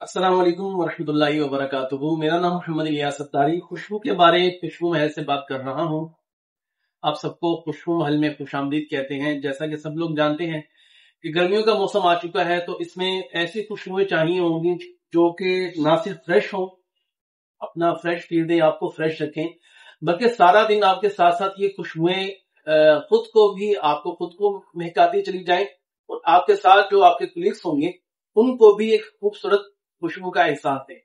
السلام علیکم ورحمۃ اللہ وبرکاتہ۔ میرا نام محمد الیاس ستاری خوشبو کے بارے خوشبو محل سے بات کر رہا ہوں۔ آپ سب کو خوشبو محل میں خوش آمدید کہتے ہیں۔ جیسا کہ سب لوگ جانتے ہیں کہ گرمیوں کا موسم آ چکا ہے، تو اس میں ایسی خوشبوئیں چاہیے ہوں گی جو کہ نہ صرف فریش ہوں، اپنا فریش فیل دیں، آپ کو فریش رکھیں، بلکہ سارا دن آپ کے ساتھ ساتھ یہ خوشبوئیں آپ کو خود کو مہکاتی چلی جائیں، اور آپ کے ساتھ جو آپ کے کلیگس ہوں گے ان کو بھی ایک خوبصورت خوشبو کا احساس ہے۔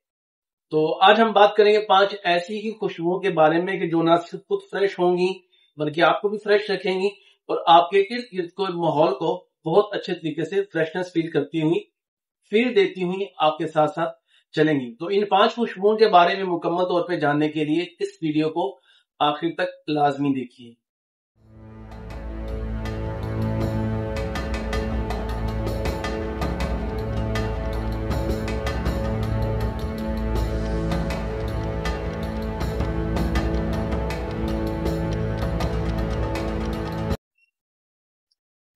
تو آج ہم بات کریں گے 5 ایسی ہی خوشبوؤں کے بارے میں کہ جو نہ صرف خود فریش ہوں گی بلکہ آپ کو بھی فریش رکھیں گی، اور آپ کے ارد گرد کو ماحول کو بہت اچھے طریقے سے فریشنس فیل دیتی ہوئی آپ کے ساتھ ساتھ چلیں گی۔ تو ان 5 خوشبوؤں کے بارے میں مکمل طور پہ جاننے کے لیے اس ویڈیو کو آخر تک لازمی دیکھیے۔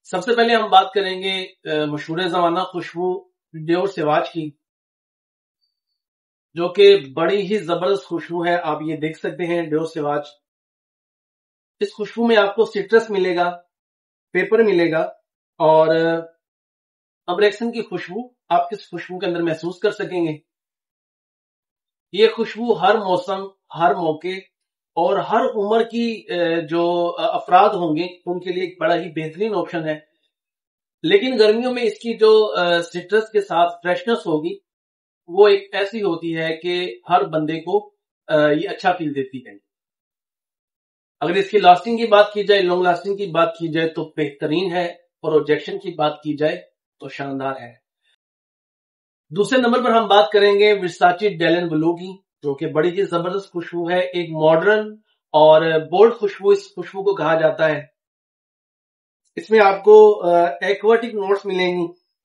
سب سے پہلے ہم بات کریں گے مشہور زمانہ خوشبو ڈیور سیواج کی، جو کہ بڑی ہی زبردست خوشبو ہے۔ آپ یہ دیکھ سکتے ہیں ڈیور سیواج۔ اس خوشبو میں آپ کو سٹرس ملے گا، پیپر ملے گا، اور ابریکسن کی خوشبو آپ کس خوشبو کے اندر محسوس کر سکیں گے۔ یہ خوشبو ہر موسم، ہر موقع اور ہر عمر کی جو افراد ہوں گے ان کے لیے ایک بڑا ہی بہترین آپشن ہے۔ لیکن گرمیوں میں اس کی جو سٹرس کے ساتھ فریشنس ہوگی وہ ایک ایسی ہوتی ہے کہ ہر بندے کو یہ اچھا فیل دیتی ہے۔ اگر اس کی لاسٹنگ کی بات کی جائے، لانگ لاسٹنگ کی بات کی جائے تو بہترین ہے، اور پروجیکشن کی بات کی جائے تو شاندار ہے۔ دوسرے نمبر پر ہم بات کریں گے ورساچی ڈیلن بلو کی، جو کہ بڑی ہی زبردست خوشبو ہے۔ ایک ماڈرن اور بولڈ خوشبو اس خوشبو کو کہا جاتا ہے۔ اس میں آپ کو ایکویٹک نوٹس ملیں گی،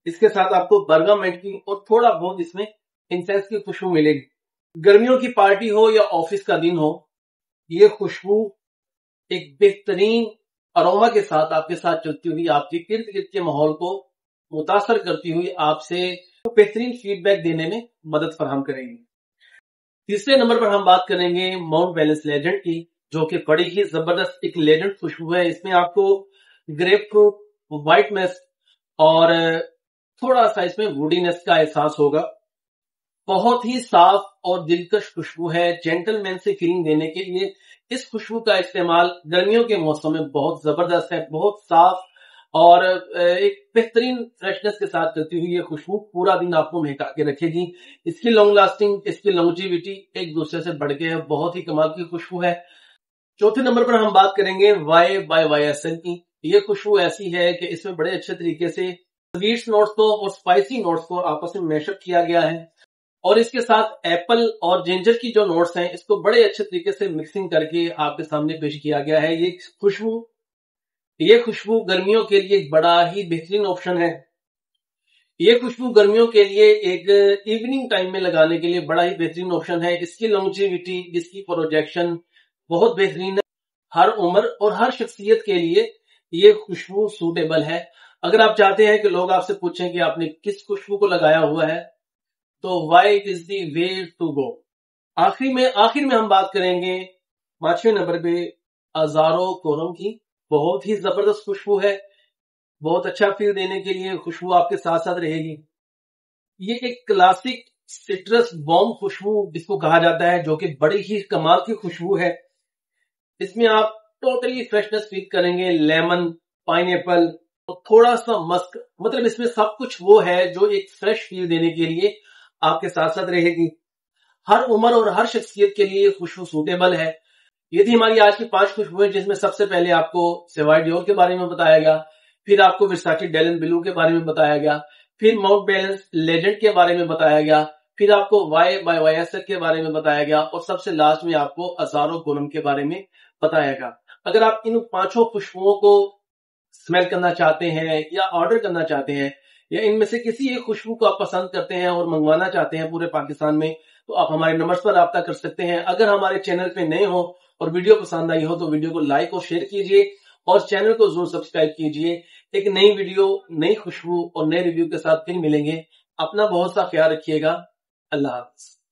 اس کے ساتھ آپ کو برگامنٹ کی اور تھوڑا بہت اس میں انسینس کی خوشبو ملے گی۔ گرمیوں کی پارٹی ہو یا آفس کا دن ہو، یہ خوشبو ایک بہترین اروما کے ساتھ آپ کے ساتھ چلتی ہوئی آپ کے ارد گرد کے ماحول کو متاثر کرتی ہوئی آپ سے بہترین فیڈ بیک دینے میں مدد فراہم کرے گی۔ تیسرے نمبر پر ہم بات کریں گے ماؤنٹ بیلنس لیجنڈ کی، جو کہ بڑی ہی زبردست ایک لیجنڈ خوشبو ہے۔ اس میں آپ کو گریپ فروٹ، وائٹ مسک اور تھوڑا سا اس میں ووڈینس کا احساس ہوگا۔ بہت ہی صاف اور دلکش خوشبو ہے۔ جینٹل مین سے فیلنگ دینے کے لیے اس خوشبو کا استعمال گرمیوں کے موسم میں بہت زبردست ہے۔ بہت صاف اور ایک بہترین فریشنس کے ساتھ چلتی ہوئی یہ خوشبو پورا دن آپ کو مہکا کے رکھے گی۔ اس کی لانگ لاسٹنگ، اس کی لانجیویٹی ایک دوسرے سے بڑھ کے ہے، بہت ہی کمال کی خوشبو ہے۔ چوتھے نمبر پر ہم بات کریں گے Y by Y S L کی۔ یہ خوشبو ایسی ہے کہ اس میں بڑے اچھے طریقے سے سویٹس نوٹس کو اور سپائسی نوٹس کو آپس میں میش اپ کیا گیا ہے، اور اس کے ساتھ ایپل اور جنجر کی جو نوٹس ہیں اس کو بڑے اچھے طریقے سے مکسنگ کر کے آپ کے سامنے پیش کیا گیا ہے۔ یہ خوشبو گرمیوں کے لیے ایک بڑا ہی بہترین آپشن ہے۔ یہ خوشبو گرمیوں کے لیے ایک ایوننگ ٹائم میں لگانے کے لیے بڑا ہی بہترین آپشن ہے۔ اس کی لانجیویٹی، اس کی پروجیکشن بہت بہترین ہے۔ ہر عمر اور ہر شخصیت کے لیے یہ خوشبو سوٹیبل ہے۔ اگر آپ چاہتے ہیں کہ لوگ آپ سے پوچھیں کہ آپ نے کس خوشبو کو لگایا ہوا ہے، تو white is the way to go. آخر میں ہم بات کریں گے 5ویں نمبر پہ ازارو کورم کی۔ بہت ہی زبردست خوشبو ہے، بہت اچھا فیل دینے کے لیے خوشبو آپ کے ساتھ ساتھ رہے گی۔ یہ ایک کلاسک سٹرس بوم خوشبو جس کو کہا جاتا ہے، جو کہ بڑی ہی کمال کی خوشبو ہے۔ اس میں آپ ٹوٹلی فریشنس فیل کریں گے، لیمن، پائن ایپل اور تھوڑا سا مسک، مطلب اس میں سب کچھ وہ ہے جو ایک فریش فیل دینے کے لیے آپ کے ساتھ ساتھ رہے گی۔ ہر عمر اور ہر شخصیت کے لیے خوشبو سوٹیبل ہے۔ یہ تھی ہماری آج کی 5 خوشبوئیں، جس میں سب سے پہلے آپ کو سیوائی ڈیور کے بارے میں بتایا گیا، پھر آپ کو ورساچی ڈیلن بلو کے بارے میں بتایا گیا، پھر ماؤنٹ بیلنس لیجنڈ کے بارے میں بتایا گیا، پھر آپ کو Y by Y S L کے بارے میں بتایا گیا، اور سب سے لاسٹ میں آپ کو ازارو کورم کے بارے میں بتایا گا۔ اگر آپ ان 5 خوشبوؤں کو اسمیل کرنا چاہتے ہیں یا آرڈر کرنا چاہتے ہیں، یا ان میں سے کسی ایک خوشبو کو آپ پسند کرتے ہیں اور منگوانا چاہتے ہیں پورے پاکستان میں، تو آپ ہمارے نمبرز پر رابطہ کر سکتے ہیں۔ اگر ہمارے چینل پہ نئے ہو اور ویڈیو پسند آئی ہو تو ویڈیو کو لائک اور شیئر کیجئے، اور چینل کو ضرور سبسکرائب کیجئے۔ ایک نئی ویڈیو، نئی خوشبو اور نئے ریویو کے ساتھ پھر ملیں گے۔ اپنا بہت سا خیال رکھیے گا۔ اللہ حافظ.